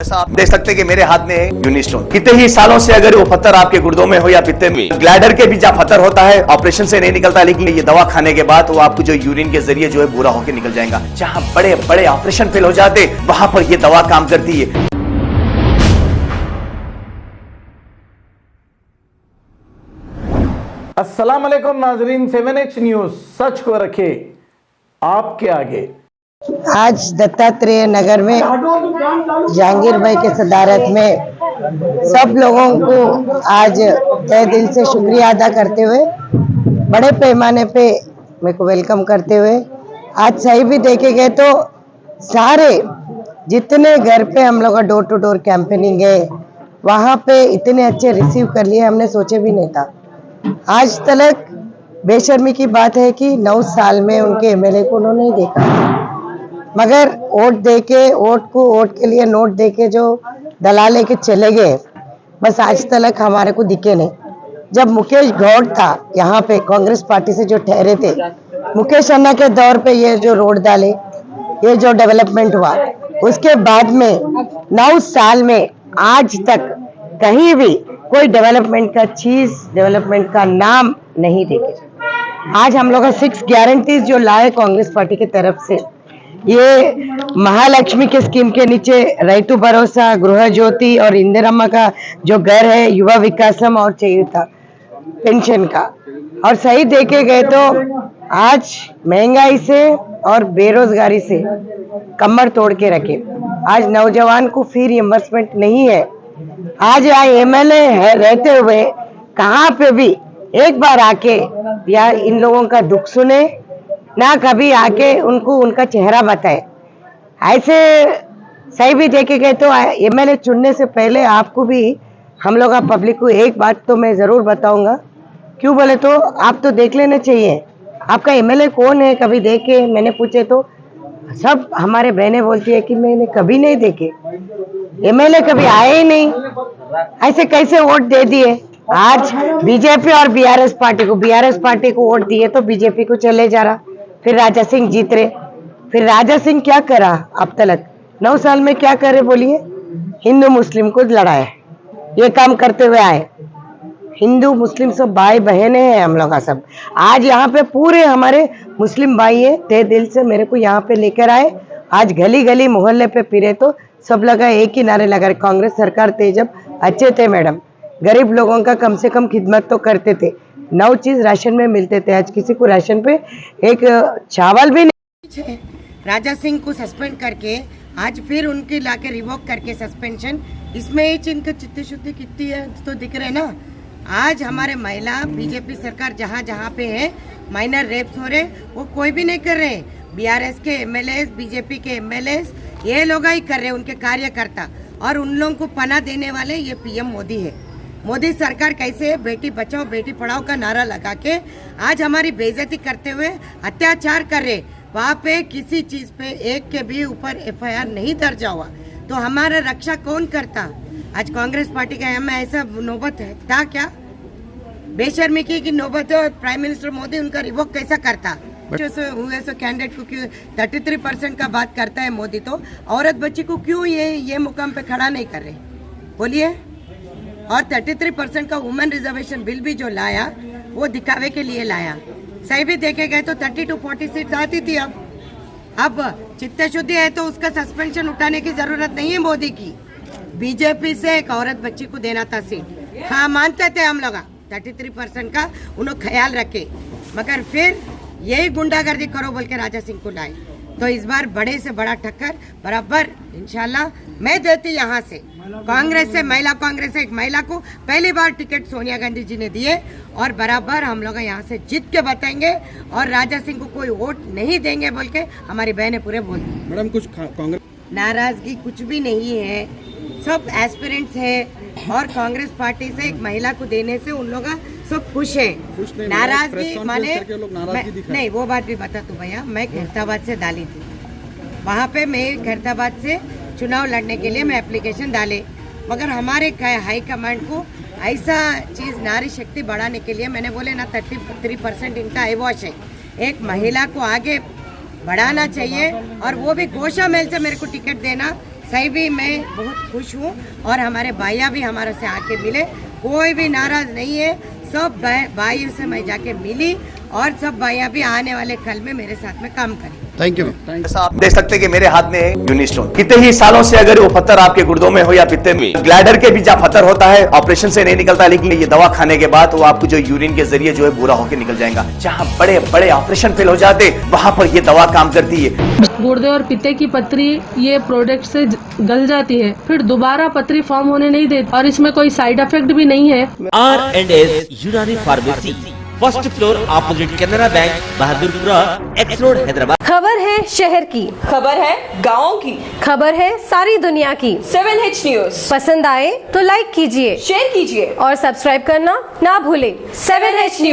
जैसा आप देख सकते हैं कि मेरे हाथ में है यूनिस्टोन। कितने ही सालों से अगर वो पत्थर आपके गुर्दों में हो या पित्ते में, ग्लैडर के भी जहाँ पत्थर होता है ऑपरेशन से नहीं निकलता, लेकिन ये दवा खाने के बाद वो आपको जो यूरिन के जरिए जो है पूरा होकर निकल जाएगा। जहाँ बड़े बड़े ऑपरेशन फेल हो जाते वहां पर ये दवा काम करती है। अस्सलाम वालेकुम नाजरीन, 7H न्यूज सच को रखे आपके आगे। आज दत्तात्रेय नगर में जहांगीर भाई के सदारत में सब लोगों को आज तहे दिल से शुक्रिया अदा करते हुए बड़े पैमाने पे मेरे को वेलकम करते हुए आज सही भी देखे गए तो सारे जितने घर पे हम लोग का डोर टू डोर कैंपेनिंग है वहाँ पे इतने अच्छे रिसीव कर लिए हमने सोचे भी नहीं था। आज तक बेशर्मी की बात है कि 9 साल में उनके एमएलए को उन्होंने नहीं देखा, मगर वोट देके वोट के लिए नोट देके जो दलाल लेके चले गए, बस आज तक हमारे को दिखे नहीं। जब मुकेश गौड़ था यहाँ पे कांग्रेस पार्टी से जो ठहरे थे, मुकेश अन्ना के दौर पे ये जो रोड डाले, ये जो डेवलपमेंट हुआ, उसके बाद में 9 साल में आज तक कहीं भी कोई डेवलपमेंट का चीज, डेवलपमेंट का नाम नहीं देखे। आज हम लोग का 6 गारंटीज जो लाए कांग्रेस पार्टी की तरफ से, ये महालक्ष्मी के स्कीम के नीचे रैतु भरोसा, गृह ज्योति और इंदिरम्मा का जो घर है, युवा विकासम और चयिता पेंशन का, और सही देखे गए तो आज महंगाई से और बेरोजगारी से कमर तोड़ के रखे। आज नौजवान को फी रिइंबर्समेंट नहीं है। आज यहाँ एमएलए रहते हुए कहाँ पे भी एक बार आके या इन लोगों का दुख सुने ना, कभी आके उनको उनका चेहरा बताए। ऐसे सही भी देखे गए तो एमएलए चुनने से पहले आपको भी, हम लोग का पब्लिक को एक बात तो मैं जरूर बताऊंगा। क्यों बोले तो आप तो देख लेना चाहिए आपका एमएलए कौन है। कभी देखे मैंने पूछे तो सब हमारे बहनें बोलती है कि मैंने कभी नहीं देखे, एमएलए कभी आए ही नहीं, ऐसे कैसे वोट दे दिए। आज बीजेपी और बीआरएस पार्टी को वोट दिए तो बीजेपी को चले जा रहा, फिर राजा सिंह जीत रहे। फिर राजा सिंह क्या करा अब तक 9 साल में, क्या करे बोलिए? हिंदू मुस्लिम को लड़ाए, ये काम करते हुए आए। हिंदू मुस्लिम सब भाई बहने हैं हम लोग का सब। आज यहाँ पे पूरे हमारे मुस्लिम भाई है, तहे दिल से मेरे को यहाँ पे लेकर आए। आज गली गली मोहल्ले पे फिरे तो सब लगा एक ही नारे लगा, कांग्रेस सरकार थे जब अच्छे थे मैडम, गरीब लोगों का कम से कम खिदमत तो करते थे, 9 चीज राशन में मिलते थे। आज किसी को राशन पे एक चावल भी नहीं। राजा सिंह को सस्पेंड करके आज फिर उनके लाके रिवोक करके सस्पेंशन, इसमें ही इनका चित्त शुद्धि कितनी है तो दिख रहे ना। आज हमारे महिला बीजेपी सरकार जहाँ जहाँ पे है माइनर रेप्स हो रहे, वो कोई भी नहीं कर रहे। बीआरएस के एमएलए, बीजेपी के एमएलए ये लोग ही कर रहे, उनके कार्यकर्ता, और उन लोगों को पनाह देने वाले ये पीएम मोदी है। मोदी सरकार कैसे बेटी बचाओ बेटी पढ़ाओ का नारा लगा के आज हमारी बेइज्जती करते हुए अत्याचार कर रहे। वहाँ पे किसी चीज पे एक के भी ऊपर एफआईआर नहीं दर्ज हुआ तो हमारा रक्षा कौन करता? आज कांग्रेस पार्टी का हमें ऐसा नौबत है था क्या? बेशर्मी की नौबत है। प्राइम मिनिस्टर मोदी उनका रिवोक कैसा करता? हुए सो कैंडिडेट को क्यों 33% का बात करता है मोदी, तो औरत बच्ची को क्यों ये मुकाम पे खड़ा नहीं कर रहे बोलिए? और 33% का वुमेन रिजर्वेशन बिल भी जो लाया वो दिखावे के लिए लाया। सही भी देखे गए तो 30 to 40 सीट आती थी। अब चित्त शुद्धि है तो उसका सस्पेंशन उठाने की जरूरत नहीं है मोदी की। बीजेपी से एक औरत बच्ची को देना था सीट, हाँ मानते थे हम लोग 33% का उन्होंने ख्याल रखे, मगर फिर यही गुंडागर्दी करो बोल के राजा सिंह को लाए। तो इस बार बड़े से बड़ा टक्कर बराबर इंशाल्लाह मैं देती यहाँ से कांग्रेस से, महिला कांग्रेस से एक महिला को पहली बार टिकट सोनिया गांधी जी ने दिए, और बराबर हम लोग यहाँ से जीत के बताएंगे और राजा सिंह को कोई वोट नहीं देंगे बोल के हमारी बहनें पूरे बोलती हैं। मैडम कुछ कांग्रेस नाराजगी कुछ भी नहीं है, सब एस्पिरेंट्स है, और कांग्रेस पार्टी से एक महिला को देने से उन लोग सब खुश है। नाराजगी माने नहीं, वो बात भी बता तू भैया। मैं खैरताबाद से डाली थी, वहाँ पे मैं खैरताबाद से चुनाव लड़ने के लिए मैं एप्लीकेशन डाले, मगर हमारे हाई कमांड को ऐसा चीज नारी शक्ति बढ़ाने के लिए मैंने बोले ना 33% इनका अवॉश है, एक महिला को आगे बढ़ाना चाहिए, और वो भी गोशा मेल से मेरे को टिकट देना सही भी मैं बहुत खुश हूँ और हमारे भाइया भी हमारे से आके मिले, कोई भी नाराज नहीं है। सब भाइयों से मैं जाके मिली और सब भाइया भी आने वाले कल में मेरे साथ में काम करें। Thank you. ऐसा आप देख सकते हैं कि मेरे हाथ में यूनिस्टोन, कितने ही सालों से अगर वो पत्थर आपके गुर्दों में हो या पित्ते में, ग्लैडर के भी जहाँ पत्थर होता है ऑपरेशन से नहीं निकलता, लेकिन ये दवा खाने के बाद वो आपको जो यूरिन के जरिए जो है पूरा होकर निकल जाएगा। जहाँ बड़े बड़े ऑपरेशन फेल हो जाते वहां पर ये दवा काम करती है। गुर्दे और पित्ते की पथरी ये प्रोडक्ट से गल जाती है, फिर दोबारा पथरी फॉर्म होने नहीं देती और इसमें कोई साइड इफेक्ट भी नहीं है। R&S यूनानी pharmacy, first floor opposite Canara bank, Bahadurpura, x road, Hyderabad. खबर है शहर की, खबर है गाँव की, खबर है सारी दुनिया की। 7H न्यूज पसंद आए तो लाइक कीजिए, शेयर कीजिए और सब्सक्राइब करना ना भूले। 7H news.